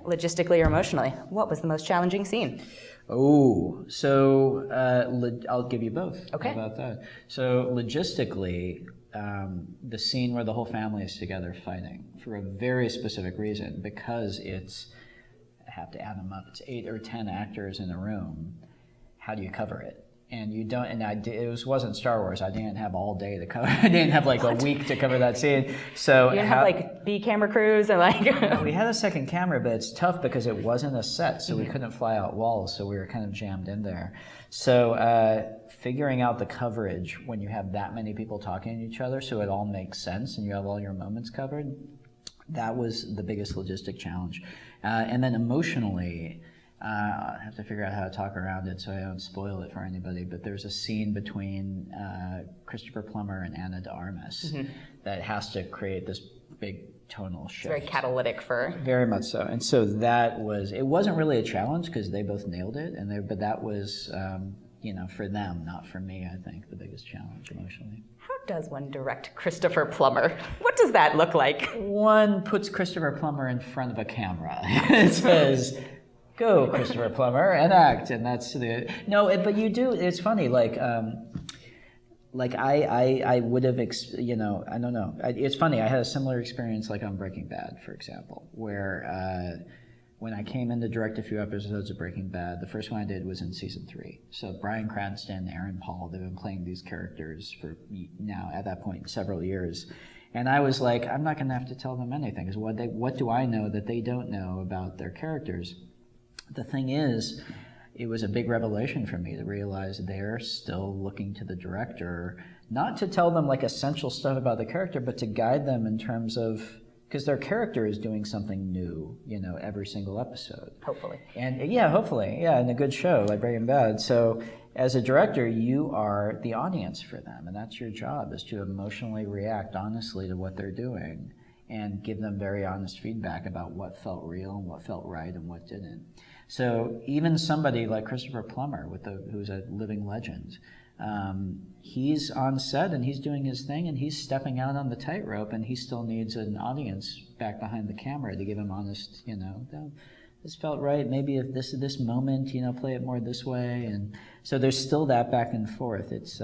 logistically or emotionally, what was the most challenging scene? Oh, so I'll give you both. Okay. How about that? So logistically, the scene where the whole family is together fighting for a very specific reason, because it's, I have to add them up, it's 8 or 10 actors in a room. How do you cover it? And you don't, and wasn't Star Wars. I didn't have all day to cover. I didn't have like a week to cover that scene. So you didn't have like B camera crews and like. We had a second camera, but it's tough because it wasn't a set, so we couldn't fly out walls. So we were kind of jammed in there. So figuring out the coverage when you have that many people talking to each other, so it all makes sense and you have all your moments covered. That was the biggest logistic challenge, and then emotionally. I have to figure out how to talk around it so I don't spoil it for anybody, but there's a scene between Christopher Plummer and Ana de Armas that has to create this big tonal shift. It's very catalytic for... Very much so. And so that was, it wasn't really a challenge because they both nailed it, but that was, for them, not for me, I think, the biggest challenge emotionally. How does one direct Christopher Plummer? What does that look like? One puts Christopher Plummer in front of a camera. It says... Go, Christopher Plummer, and act, and that's the but you do. It's funny, I would have, I don't know. It's funny. I had a similar experience, like on Breaking Bad, for example, where when I came in to direct a few episodes of Breaking Bad, the first one I did was in season 3. So Bryan Cranston, Aaron Paul, they've been playing these characters for now at that point several years. And I was like, I'm not going to have to tell them anything, because what do I know that they don't know about their characters? The thing is, it was a big revelation for me to realize they're still looking to the director, not to tell them like essential stuff about the character, but to guide them in terms of, because their character is doing something new, every single episode. Hopefully. And yeah, hopefully, yeah, in a good show like Breaking Bad. So as a director, you are the audience for them, and that's your job, is to emotionally react honestly to what they're doing and give them very honest feedback about what felt real and what felt right and what didn't. So even somebody like Christopher Plummer, who's a living legend, he's on set and he's doing his thing and he's stepping out on the tightrope, and he still needs an audience back behind the camera to give him honest, this felt right, maybe if this moment, play it more this way. And so there's still that back and forth. It's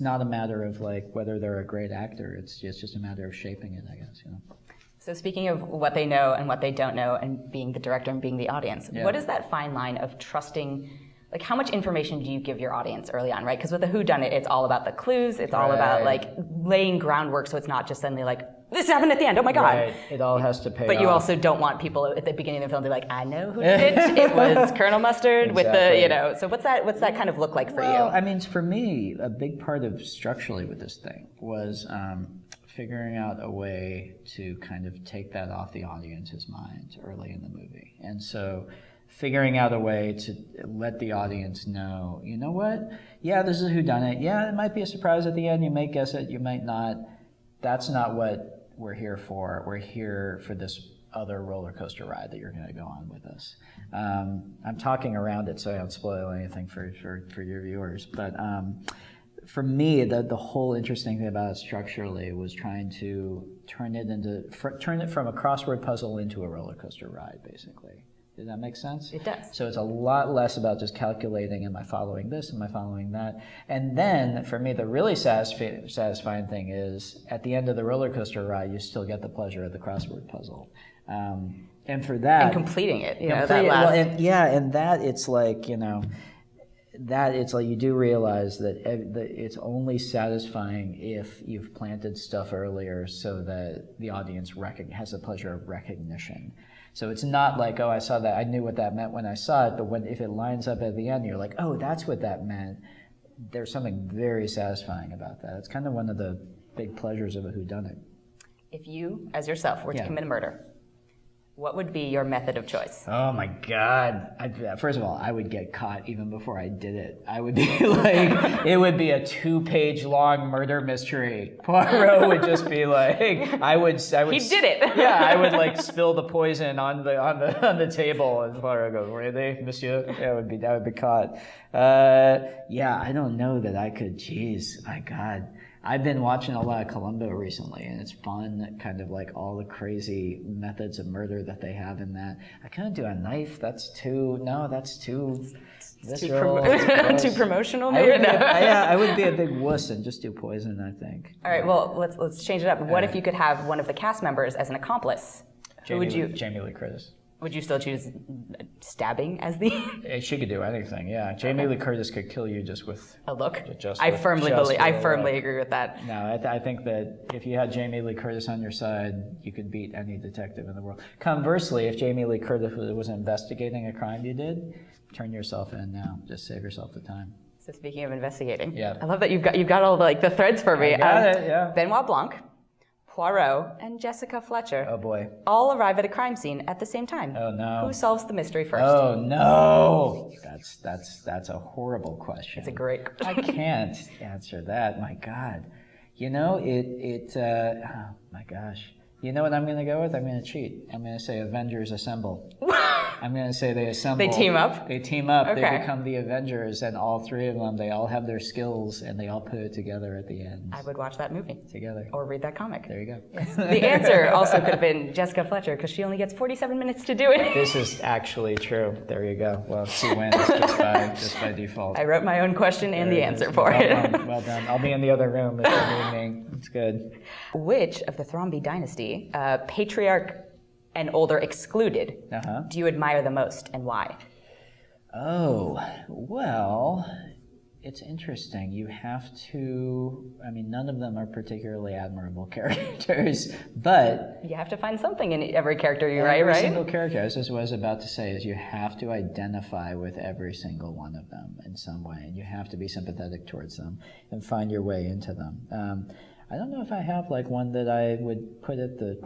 not a matter of like whether they're a great actor, it's just a matter of shaping it, I guess. So speaking of what they know and what they don't know, and being the director and being the audience, What is that fine line of trusting, like how much information do you give your audience early on, right? Because with a whodunit, it's all about the clues, it's all about like laying groundwork, so it's not just suddenly like, this happened at the end, oh my God. Right, it all has to pay But off. you also don't want people at the beginning of the film to be like, I know who did it, it was Colonel Mustard Exactly. with the, so what's that kind of look like for you? I mean, for me, a big part of structurally with this thing was figuring out a way to kind of take that off the audience's mind early in the movie. And so figuring out a way to let the audience know, you know what? Yeah, this is a whodunit. Yeah, it might be a surprise at the end. You may guess it, you might not. That's not what we're here for. We're here for this other roller coaster ride that you're going to go on with us. I'm talking around it so I don't spoil anything for your viewers. But for me, the whole interesting thing about it structurally was trying to turn it from a crossword puzzle into a roller coaster ride, basically. Does that make sense? It does. So it's a lot less about just calculating, am I following this, am I following that? And then, for me, the really satisfying thing is, at the end of the roller coaster ride, you still get the pleasure of the crossword puzzle. And for that... And completing it, that last... and that it's like, you do realize that it's only satisfying if you've planted stuff earlier so that the audience has the pleasure of recognition. So it's not like, oh, I saw that, I knew what that meant when I saw it, but if it lines up at the end, you're like, oh, that's what that meant. There's something very satisfying about that. It's kind of one of the big pleasures of a whodunit. If you, as yourself, were to commit a murder, what would be your method of choice? Oh my God. First of all, I would get caught even before I did it. I would be like, it would be a 2-page long murder mystery. Poirot would just be like, I would. He did it. Yeah, I would like spill the poison on the table, and Poirot goes, really, monsieur? That would be caught. I don't know that I could. Jeez, my God. I've been watching a lot of Columbo recently, and it's fun, kind of like all the crazy methods of murder that they have in that. I couldn't do a knife. That's too visceral. Too promotional, maybe? I would be a big wuss and just do poison, I think. All right, well, let's change it up. What if you could have one of the cast members as an accomplice? Jamie Lee Curtis. Would you still choose stabbing as the... She could do anything, yeah. Jamie Lee Curtis could kill you just with... a look? I firmly agree with that. No, I think that if you had Jamie Lee Curtis on your side, you could beat any detective in the world. Conversely, if Jamie Lee Curtis was investigating a crime you did, turn yourself in now. Just save yourself the time. So speaking of investigating, yeah. I love that you've got all the threads for me. I got it, yeah. Benoit Blanc, Poirot, and Jessica Fletcher. Oh boy. All arrive at a crime scene at the same time. Oh no. Who solves the mystery first? Oh no. That's a horrible question. It's a great I can't answer that. My God. You know, oh my gosh. You know what I'm going to go with? I'm going to cheat. I'm going to say Avengers Assemble. I'm going to say they assemble. They team up? They team up. Okay. They become the Avengers, and all three of them, they all have their skills, and they all put it together at the end. I would watch that movie. Together. Or read that comic. There you go. Yes. The answer also could have been Jessica Fletcher, because she only gets 47 minutes to do it. This is actually true. There you go. Well, she wins just by default. I wrote my own question and the answer for it. Well done. I'll be in the other room if you need me. It's good. Which of the Thrombey dynasty, patriarch and older excluded, do you admire the most, and why? Oh, well, it's interesting. You have to, none of them are particularly admirable characters, but... You have to find something in every character you write, right? Every single character, as I was about to say, is you have to identify with every single one of them in some way, and you have to be sympathetic towards them and find your way into them. I don't know if I have one that I would put at the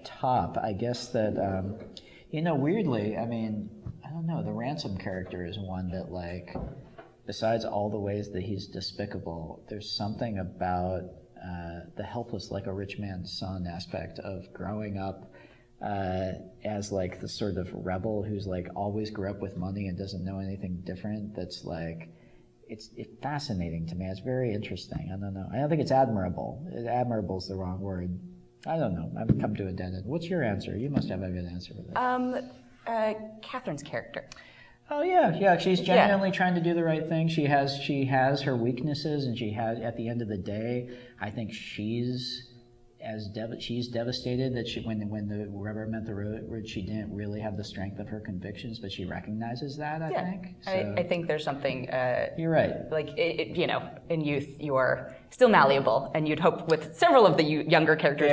top. I guess that, weirdly, I don't know, the Ransom character is one that, besides all the ways that he's despicable, there's something about the helpless, like a rich man's son aspect of growing up as, the sort of rebel who's, always grew up with money and doesn't know anything different. That's, It's fascinating to me. It's very interesting. I don't know. I don't think it's admirable. Admirable is the wrong word. I don't know. I've come to a dead end. What's your answer? You must have a good answer for this. Catherine's character. Oh yeah. She's genuinely trying to do the right thing. She has her weaknesses, and at the end of the day, I think she's devastated that when the rubber met the road, she didn't really have the strength of her convictions, but she recognizes that, I think. So, I think there's something... you're right. In youth, you're still malleable, and you'd hope with several of the younger characters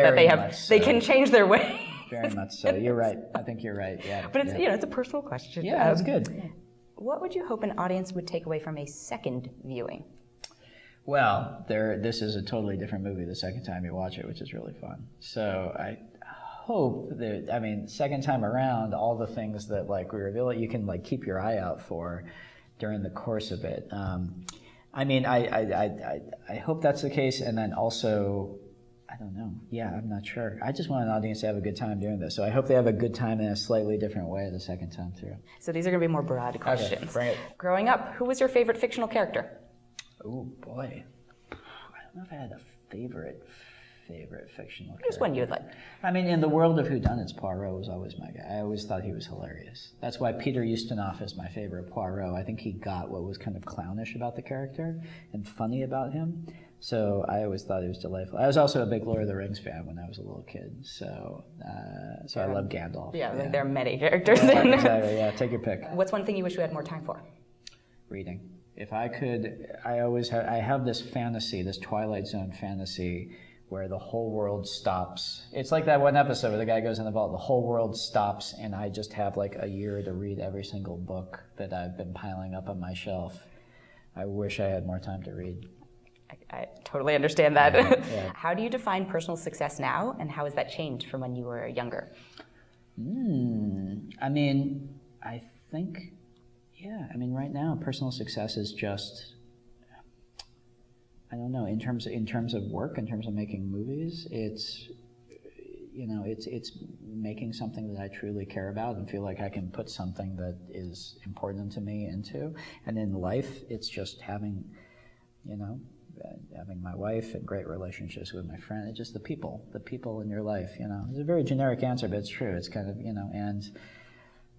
they can change their way. Very much so. You're right. I think you're right, yeah. But it's a personal question. Yeah, that's good. What would you hope an audience would take away from a second viewing? Well, this is a totally different movie the second time you watch it, which is really fun. So I hope that, second time around, all the things that we reveal, you can keep your eye out for during the course of it. I hope that's the case, and then also, I don't know. Yeah, I'm not sure. I just want an audience to have a good time doing this. So I hope they have a good time in a slightly different way the second time through. So these are going to be more broad questions. Okay, bring it. Growing up, who was your favorite fictional character? Oh boy, I don't know if I had a favorite fictional character. Just one you would like. In the world of Whodunnits, Poirot was always my guy. I always thought he was hilarious. That's why Peter Ustinov is my favorite Poirot. I think he got what was kind of clownish about the character and funny about him. So I always thought he was delightful. I was also a big Lord of the Rings fan when I was a little kid. So I love Gandalf. Yeah, there are many characters. Exactly. Yeah, take your pick. What's one thing you wish we had more time for? Reading. If I could, I have this fantasy, this Twilight Zone fantasy, where the whole world stops. It's like that one episode where the guy goes in the vault, the whole world stops, and I just have a year to read every single book that I've been piling up on my shelf. I wish I had more time to read. I totally understand that. Yeah. How do you define personal success now, and how has that changed from when you were younger? I think... Yeah, right now, personal success is just, I don't know, in terms of work, in terms of making movies, it's making something that I truly care about and feel like I can put something that is important to me into. And in life, it's just having, having my wife and great relationships with my friend, and just the people in your life, It's a very generic answer, but it's true. It's kind of, and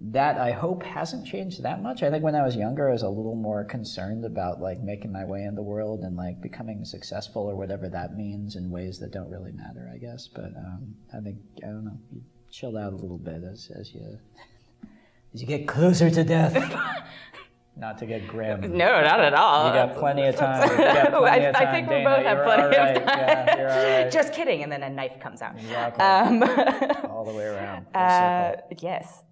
that I hope hasn't changed that much. I think when I was younger, I was a little more concerned about like making my way in the world and like becoming successful or whatever that means in ways that don't really matter, I guess. But I think, I don't know, you chilled out a little bit as you get closer to death. Not to get grim. No, not at all. You got plenty of time. I think we Dana. both have plenty of time. Yeah, you're all right. Just kidding, and then a knife comes out. Exactly. All the way around. Yes.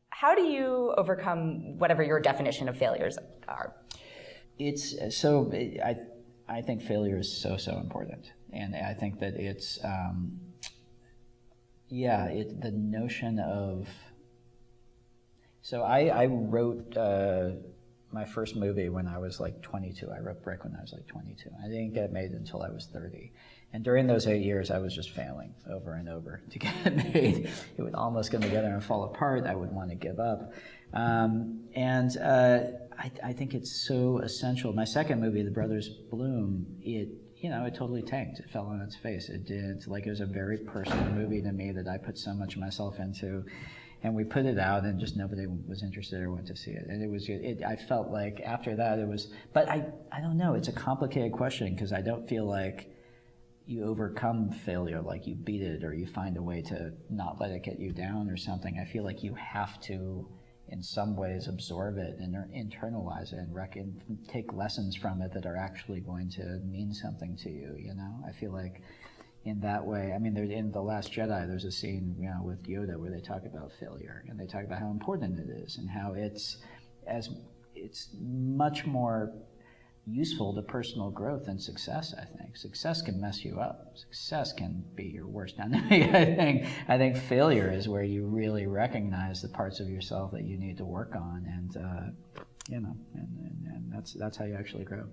How do you overcome whatever your definition of failures are? It's so. I think failure is so important, and I think that it's. The notion of. So I wrote my first movie when I was like 22. I wrote Brick when I was like 22. I didn't get made until I was 30. And during those 8 years, I was just failing over and over to get it made. It would almost come together and fall apart. I would want to give up. I think it's so essential. My second movie, The Brothers Bloom, it totally tanked. It fell on its face. It did. Like, it was a very personal movie to me that I put so much of myself into. And we put it out, and just nobody was interested or went to see it. And it was. I felt like after that it was. But I don't know. It's a complicated question because I don't feel like you overcome failure, like you beat it or you find a way to not let it get you down or something. I feel like you have to, in some ways, absorb it and internalize it and take lessons from it that are actually going to mean something to you. I feel like. In that way, I mean, in The Last Jedi, there's a scene, with Yoda where they talk about failure and they talk about how important it is and how it's much more useful to personal growth than success. I think success can mess you up. Success can be your worst enemy. I think failure is where you really recognize the parts of yourself that you need to work on, and that's how you actually grow.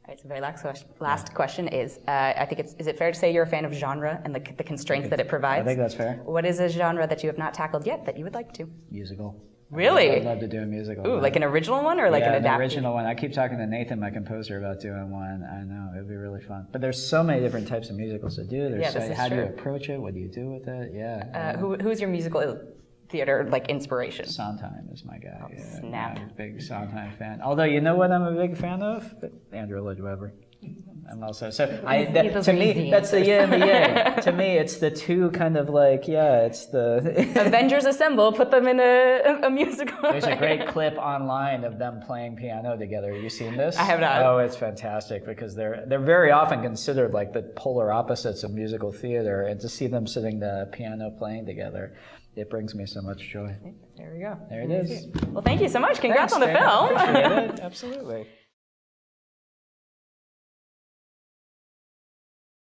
All right, so very last question is, I think is it fair to say you're a fan of genre and the constraints that it provides? I think that's fair. What is a genre that you have not tackled yet that you would like to? Musical. Really? I'd love to do a musical. Ooh, like an original one or like an adapted? An original one. I keep talking to Nathan, my composer, about doing one. I know, it'd be really fun. But there's so many different types of musicals to do. How do you approach it? What do you do with it? Yeah. Who's your musical theater inspiration? Sondheim is my guy. Oh, snap. I'm a big Sondheim fan. Although, you know what I'm a big fan of? Andrew Lloyd Webber. I'm also to me that's the yin and the yang. To me, it's the two kind of it's the Avengers assemble, put them in a musical. There's a great clip online of them playing piano together. Have you seen this? I have not. Oh, it's fantastic because they're very often considered like the polar opposites of musical theater, and to see them sitting the piano playing together, it brings me so much joy. There we go. There it is. Well, thank you so much. Congrats on the Dana. film. Appreciate it. Absolutely.